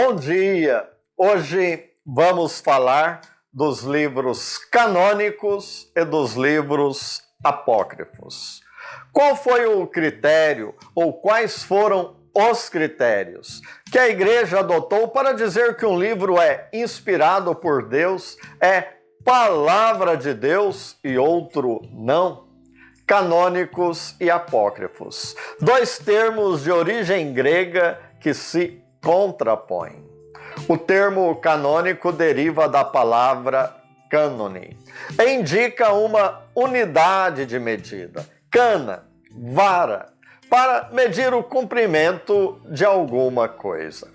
Bom dia! Hoje vamos falar dos livros canônicos e dos livros apócrifos. Qual foi o critério ou quais foram os critérios que a igreja adotou para dizer que um livro é inspirado por Deus, é palavra de Deus e outro não? Canônicos e apócrifos, dois termos de origem grega que se contrapõem. O termo canônico deriva da palavra cânone e indica uma unidade de medida, cana, vara, para medir o cumprimento de alguma coisa.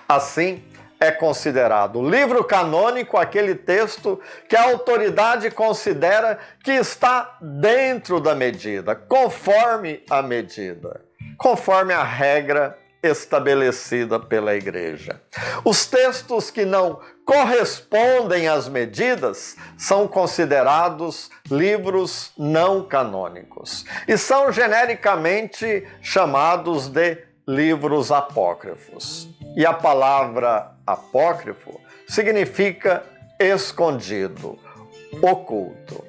Assim, é considerado livro canônico aquele texto que a autoridade considera que está dentro da medida, conforme a medida, conforme a regra estabelecida pela igreja. Os textos que não correspondem às medidas são considerados livros não canônicos e são genericamente chamados de livros apócrifos. E a palavra apócrifo significa escondido, oculto.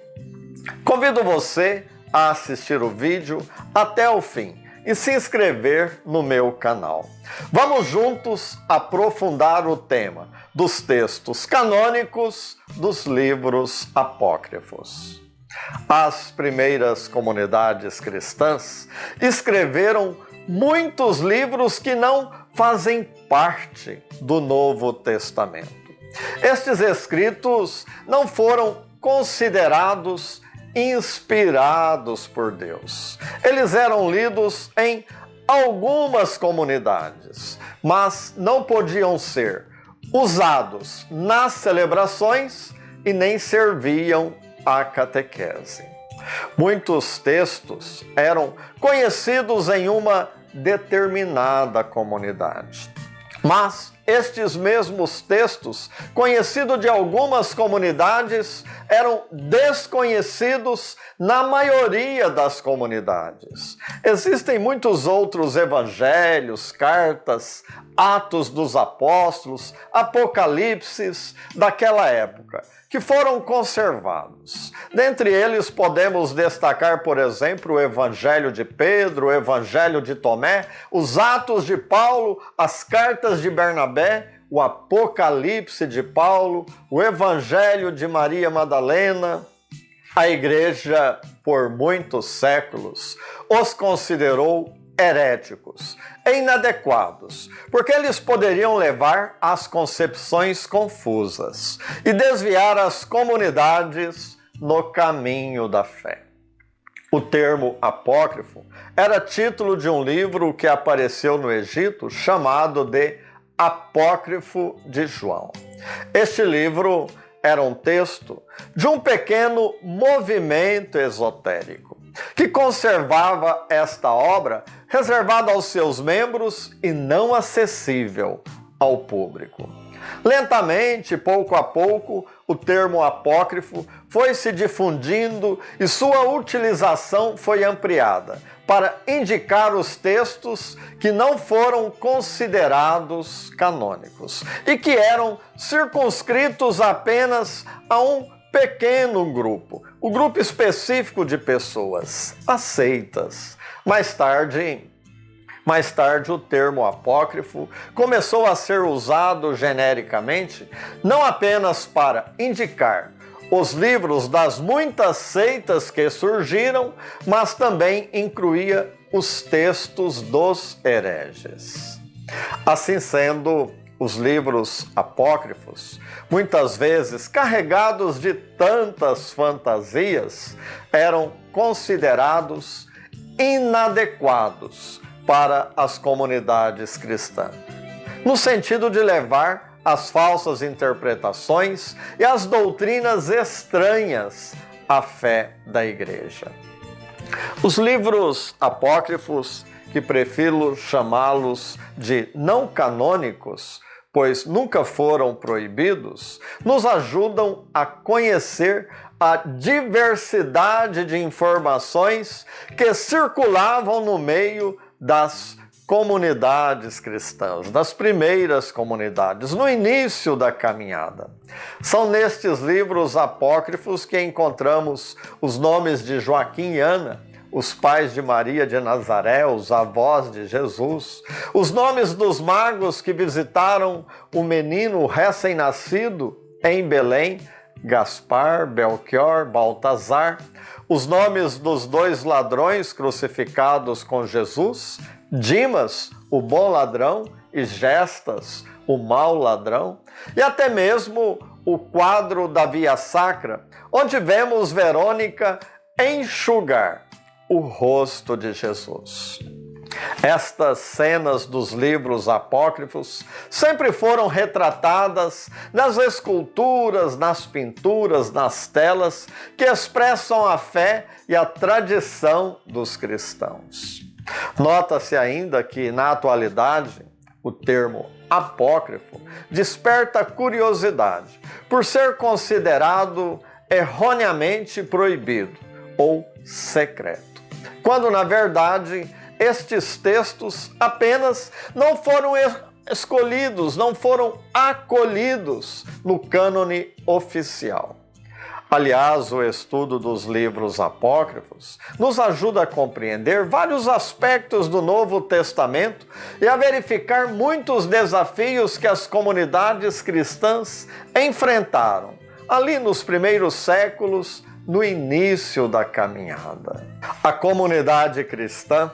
Convido você a assistir o vídeo até o fim e se inscrever no meu canal. Vamos juntos aprofundar o tema dos textos canônicos dos livros apócrifos. As primeiras comunidades cristãs escreveram muitos livros que não fazem parte do Novo Testamento. Estes escritos não foram considerados inspirados por Deus. Eles eram lidos em algumas comunidades, mas não podiam ser usados nas celebrações e nem serviam à catequese. Muitos textos eram conhecidos em uma determinada comunidade. Mas estes mesmos textos, conhecidos de algumas comunidades, eram desconhecidos na maioria das comunidades. Existem muitos outros evangelhos, cartas, Atos dos Apóstolos, Apocalipses daquela época, que foram conservados. Dentre eles podemos destacar, por exemplo, o Evangelho de Pedro, o Evangelho de Tomé, os Atos de Paulo, as cartas de Barnabé, o Apocalipse de Paulo, o Evangelho de Maria Madalena. A igreja, por muitos séculos, os considerou heréticos e inadequados, porque eles poderiam levar às concepções confusas e desviar as comunidades no caminho da fé. O termo apócrifo era título de um livro que apareceu no Egito chamado de Apócrifo de João. Este livro era um texto de um pequeno movimento esotérico que conservava esta obra reservada aos seus membros e não acessível ao público. Lentamente, pouco a pouco, o termo apócrifo foi se difundindo e sua utilização foi ampliada para indicar os textos que não foram considerados canônicos e que eram circunscritos apenas a um pequeno grupo, o grupo específico de pessoas aceitas. Mais tarde, o termo apócrifo começou a ser usado genericamente, não apenas para indicar os livros das muitas seitas que surgiram, mas também incluía os textos dos hereges. Assim sendo, os livros apócrifos, muitas vezes carregados de tantas fantasias, eram considerados inadequados para as comunidades cristãs, no sentido de levar as falsas interpretações e as doutrinas estranhas à fé da igreja. Os livros apócrifos, que prefiro chamá-los de não canônicos, pois nunca foram proibidos, nos ajudam a conhecer a diversidade de informações que circulavam no meio das comunidades cristãs, das primeiras comunidades, no início da caminhada. São nestes livros apócrifos que encontramos os nomes de Joaquim e Ana, os pais de Maria de Nazaré, os avós de Jesus, os nomes dos magos que visitaram o menino recém-nascido em Belém, Gaspar, Belchior, Baltazar, os nomes dos 2 ladrões crucificados com Jesus, Dimas, o bom ladrão, e Gestas, o mau ladrão, e até mesmo o quadro da Via Sacra, onde vemos Verônica enxugar o rosto de Jesus. Estas cenas dos livros apócrifos sempre foram retratadas nas esculturas, nas pinturas, nas telas que expressam a fé e a tradição dos cristãos. Nota-se ainda que, na atualidade, o termo apócrifo desperta curiosidade por ser considerado erroneamente proibido ou secreto, quando, na verdade, estes textos apenas não foram escolhidos, não foram acolhidos no cânone oficial. Aliás, o estudo dos livros apócrifos nos ajuda a compreender vários aspectos do Novo Testamento e a verificar muitos desafios que as comunidades cristãs enfrentaram ali nos primeiros séculos, no início da caminhada. A comunidade cristã,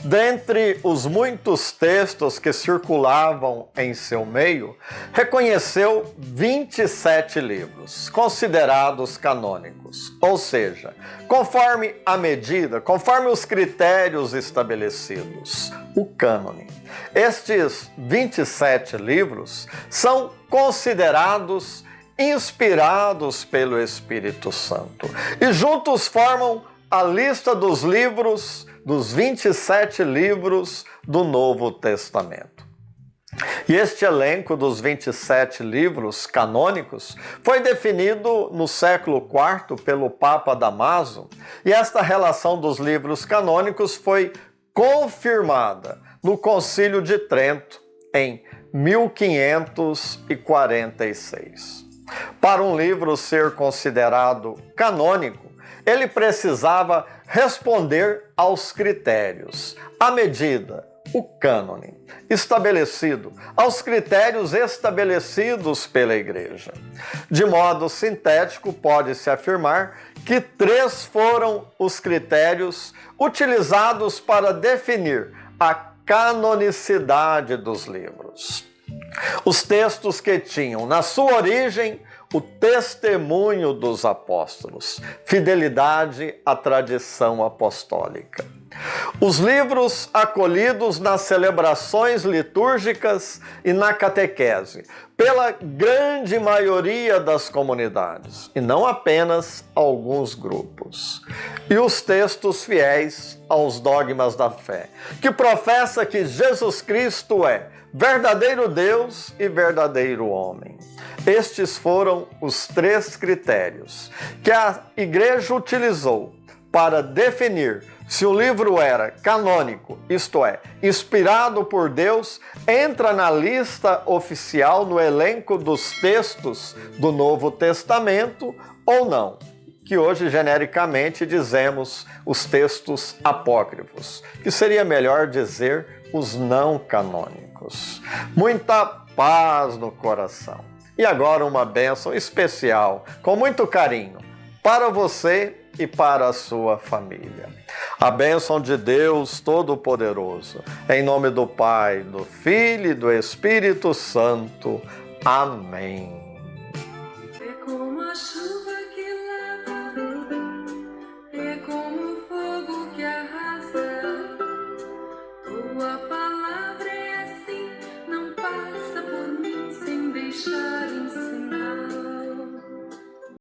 dentre os muitos textos que circulavam em seu meio, reconheceu 27 livros considerados canônicos, ou seja, conforme a medida, conforme os critérios estabelecidos, o cânone. Estes 27 livros são considerados inspirados pelo Espírito Santo e juntos formam a lista dos livros, dos 27 livros do Novo Testamento. E este elenco dos 27 livros canônicos foi definido no século IV pelo Papa Damaso, e esta relação dos livros canônicos foi confirmada no Concílio de Trento em 1546. Para um livro ser considerado canônico, ele precisava responder aos critérios, à medida, o cânone, estabelecido, aos critérios estabelecidos pela Igreja. De modo sintético, pode-se afirmar que 3 foram os critérios utilizados para definir a canonicidade dos livros. Os textos que tinham na sua origem o testemunho dos apóstolos, fidelidade à tradição apostólica. Os livros acolhidos nas celebrações litúrgicas e na catequese, pela grande maioria das comunidades, e não apenas alguns grupos. E os textos fiéis aos dogmas da fé, que professa que Jesus Cristo é verdadeiro Deus e verdadeiro homem. Estes foram os 3 critérios que a Igreja utilizou para definir se o livro era canônico, isto é, inspirado por Deus, entra na lista oficial, no elenco dos textos do Novo Testamento ou não, que hoje genericamente dizemos os textos apócrifos, que seria melhor dizer os não canônicos. Muita paz no coração. E agora uma bênção especial, com muito carinho, para você e para a sua família. A bênção de Deus Todo-Poderoso, em nome do Pai, do Filho e do Espírito Santo. Amém.